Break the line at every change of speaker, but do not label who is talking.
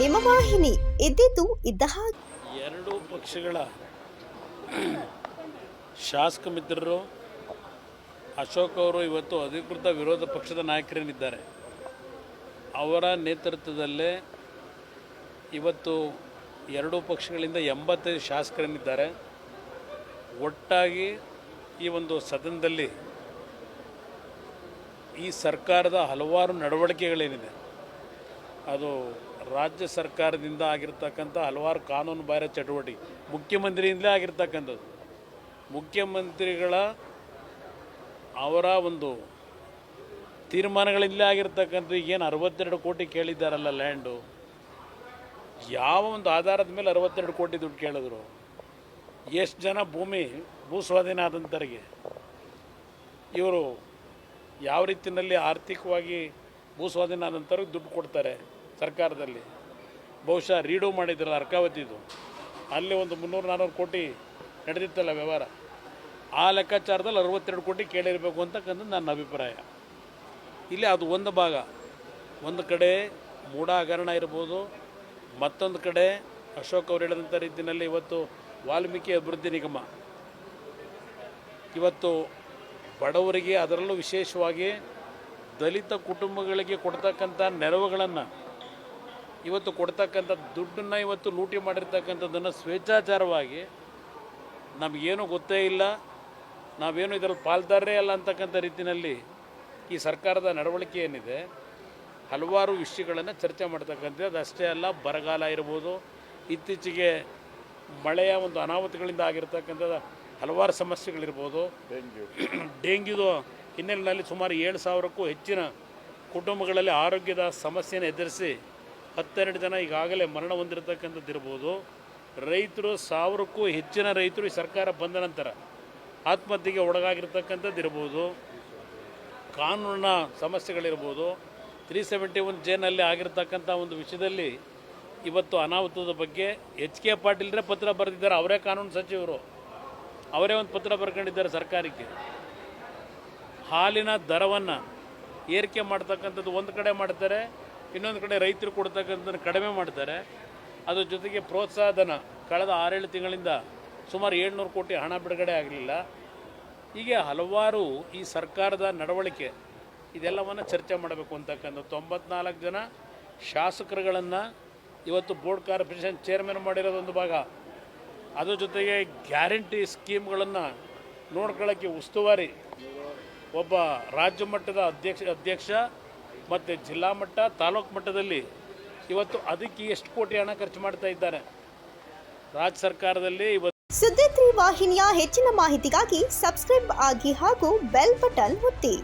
ನಿಮ್ಮ ವಾಹಿನಿ. ಇದ್ದಿದ್ದು ಇದ್ದ ಹಾಗೆ.
ಎರಡೂ ಪಕ್ಷಗಳ ಶಾಸಕ ಮಿತ್ರರು ಅಶೋಕ್ ಅವರು ಇವತ್ತು ಅಧಿಕೃತ ವಿರೋಧ ಪಕ್ಷದ ನಾಯಕರೇನಿದ್ದಾರೆ ಅವರ ನೇತೃತ್ವದಲ್ಲೇ ಇವತ್ತು ಎರಡೂ ಪಕ್ಷಗಳಿಂದ 85 ಶಾಸಕರೇನಿದ್ದಾರೆ ಒಟ್ಟಾಗಿ ಈ ಒಂದು ಸದನದಲ್ಲಿ ಈ ಸರ್ಕಾರದ ಹಲವಾರು ನಡವಳಿಕೆಗಳೇನಿದೆ ಅದು ರಾಜ್ಯ ಸರ್ಕಾರದಿಂದ ಆಗಿರ್ತಕ್ಕಂಥ ಹಲವಾರು ಕಾನೂನು ಬಾಹಿರ ಚಟುವಟಿಕೆ ಮುಖ್ಯಮಂತ್ರಿಯಿಂದಲೇ ಆಗಿರ್ತಕ್ಕಂಥದ್ದು. ಮುಖ್ಯಮಂತ್ರಿಗಳ ಅವರ ಒಂದು ತೀರ್ಮಾನಗಳಿಂದಲೇ ಆಗಿರ್ತಕ್ಕಂಥ ಈಗೇನು 62 ಕೋಟಿ ಕೇಳಿದ್ದಾರಲ್ಲ ಲ್ಯಾಂಡು, ಯಾವ ಒಂದು ಆಧಾರದ ಮೇಲೆ 62 ಕೋಟಿ ದುಡ್ಡು ಕೇಳಿದ್ರು? ಎಷ್ಟು ಜನ ಭೂ ಸ್ವಾಧೀನ ಆದಂಥರಿಗೆ ಇವರು ಯಾವ ರೀತಿಯಲ್ಲಿ ಆರ್ಥಿಕವಾಗಿ ಭೂ ಸ್ವಾಧೀನ ಆದಂಥವ್ರಿಗೆ ದುಡ್ಡು ಕೊಡ್ತಾರೆ ಸರ್ಕಾರದಲ್ಲಿ? ಬಹುಶಃ ರೀಡು ಮಾಡಿದ್ರಲ್ಲ ಅರ್ಕಾವತಿದು, ಅಲ್ಲಿ ಒಂದು 300-400 ಕೋಟಿ ನಡೆದಿತ್ತಲ್ಲ ವ್ಯವಹಾರ, ಆ ಲೆಕ್ಕಾಚಾರದಲ್ಲಿ 62 ಕೋಟಿ ಕೇಳಿರಬೇಕು ಅಂತಕ್ಕಂಥದ್ದು ನನ್ನ ಅಭಿಪ್ರಾಯ. ಇಲ್ಲಿ ಅದು ಒಂದು ಭಾಗ. ಒಂದು ಕಡೆ ಮೂಢ ಹಗರಣ ಇರ್ಬೋದು, ಮತ್ತೊಂದು ಕಡೆ ಅಶೋಕ್ ಅವರು ಹೇಳಿದಂಥ ರೀತಿಯಲ್ಲಿ ಇವತ್ತು ವಾಲ್ಮೀಕಿ ಅಭಿವೃದ್ಧಿ ನಿಗಮ ಇವತ್ತು ಬಡವರಿಗೆ, ಅದರಲ್ಲೂ ವಿಶೇಷವಾಗಿ ದಲಿತ ಕುಟುಂಬಗಳಿಗೆ ಕೊಡ್ತಕ್ಕಂಥ ನೆರವುಗಳನ್ನು ಇವತ್ತು ಕೊಡ್ತಕ್ಕಂಥ ದುಡ್ಡನ್ನು ಇವತ್ತು ಲೂಟಿ ಮಾಡಿರ್ತಕ್ಕಂಥದ್ದನ್ನು ಸ್ವೇಚ್ಛಾಚಾರವಾಗಿ ನಮಗೇನು ಗೊತ್ತೇ ಇಲ್ಲ, ನಾವೇನು ಇದರಲ್ಲಿ ಪಾಲ್ದಾರರೇ ಅಲ್ಲ ಅಂತಕ್ಕಂಥ ರೀತಿಯಲ್ಲಿ ಈ ಸರ್ಕಾರದ ನಡವಳಿಕೆ ಏನಿದೆ ಹಲವಾರು ವಿಷಯಗಳನ್ನು ಚರ್ಚೆ ಮಾಡ್ತಕ್ಕಂಥದ್ದು. ಅದಷ್ಟೇ ಅಲ್ಲ, ಬರಗಾಲ ಇರ್ಬೋದು, ಇತ್ತೀಚೆಗೆ ಮಳೆಯ ಒಂದು ಅನಾಹುತಗಳಿಂದ ಆಗಿರ್ತಕ್ಕಂಥ ಹಲವಾರು ಸಮಸ್ಯೆಗಳಿರ್ಬೋದು, ಡೆಂಗ್ಯೂದು ಹಿನ್ನೆಲೆಯಲ್ಲಿ ಸುಮಾರು 7,000ಕ್ಕೂ ಹೆಚ್ಚಿನ ಕುಟುಂಬಗಳಲ್ಲಿ ಆರೋಗ್ಯದ ಸಮಸ್ಯೆಯನ್ನು ಎದುರಿಸಿ 12 ಜನ ಈಗಾಗಲೇ ಮರಣ ಹೊಂದಿರತಕ್ಕಂಥದ್ದು ಇರ್ಬೋದು, ರೈತರು 1000ಕ್ಕೂ ಹೆಚ್ಚಿನ ರೈತರು ಈ ಸರ್ಕಾರ ಬಂದ ನಂತರ ಆತ್ಮಹತ್ಯೆಗೆ ಒಳಗಾಗಿರ್ತಕ್ಕಂಥದ್ದು ಇರ್ಬೋದು, ಕಾನೂನಿನ ಸಮಸ್ಯೆಗಳಿರ್ಬೋದು, 371 ಜೇನಲ್ಲಿ ಆಗಿರ್ತಕ್ಕಂಥ ಒಂದು ವಿಷಯದಲ್ಲಿ ಇವತ್ತು ಅನಾಹುತದ ಬಗ್ಗೆ ಎಚ್ ಕೆ ಪಾಟೀಲ್ರೇ ಪತ್ರ ಬರೆದಿದ್ದಾರೆ. ಅವರೇ ಕಾನೂನು ಸಚಿವರು, ಅವರೇ ಒಂದು ಪತ್ರ ಬರ್ಕೊಂಡಿದ್ದಾರೆ ಸರ್ಕಾರಕ್ಕೆ. ಹಾಲಿನ ದರವನ್ನು ಏರಿಕೆ ಮಾಡ್ತಕ್ಕಂಥದ್ದು ಒಂದು ಕಡೆ ಮಾಡ್ತಾರೆ, ಇನ್ನೊಂದು ಕಡೆ ರೈತರು ಕೊಡ್ತಕ್ಕಂಥದ್ದನ್ನು ಕಡಿಮೆ ಮಾಡ್ತಾರೆ. ಅದ್ರ ಜೊತೆಗೆ ಪ್ರೋತ್ಸಾಹಧನ ಕಳೆದ 6-7 ತಿಂಗಳಿಂದ ಸುಮಾರು 700 ಕೋಟಿ ಹಣ ಬಿಡುಗಡೆ ಆಗಲಿಲ್ಲ. ಹೀಗೆ ಹಲವಾರು ಈ ಸರ್ಕಾರದ ನಡವಳಿಕೆ ಇದೆಲ್ಲವನ್ನು ಚರ್ಚೆ ಮಾಡಬೇಕು ಅಂತಕ್ಕಂಥ 94 ಜನ ಶಾಸಕರುಗಳನ್ನು ಇವತ್ತು ಬೋರ್ಡ್ ಕಾರ್ಪೊರೇಷನ್ ಚೇರ್ಮನ್ ಮಾಡಿರೋದೊಂದು ಭಾಗ. ಅದ್ರ ಜೊತೆಗೆ ಗ್ಯಾರಂಟಿ ಸ್ಕೀಮ್ಗಳನ್ನು ನೋಡ್ಕೊಳ್ಳೋಕ್ಕೆ ಉಸ್ತುವಾರಿ ಒಬ್ಬ ರಾಜ್ಯ ಮಟ್ಟದ ಅಧ್ಯಕ್ಷ ಮತ್ತು ಜಿಲ್ಲಾ ಮಟ್ಟ, ತಾಲೂಕು ಮಟ್ಟದಲ್ಲಿ ಇವತ್ತು ಅದಕ್ಕೆ ಎಷ್ಟು ಕೋಟಿ ಹಣ ಖರ್ಚು ಮಾಡ್ತಾ ಇದ್ದಾರೆ ರಾಜ್ಯ ಸರ್ಕಾರದಲ್ಲಿ. ಇವತ್ತು
ಸುದ್ದಿ 3 ವಾಹಿನಿಯ ಹೆಚ್ಚಿನ ಮಾಹಿತಿಗಾಗಿ ಸಬ್ಸ್ಕ್ರೈಬ್ ಆಗಿ ಹಾಗೂ ಬೆಲ್ ಬಟನ್ ಒತ್ತಿ.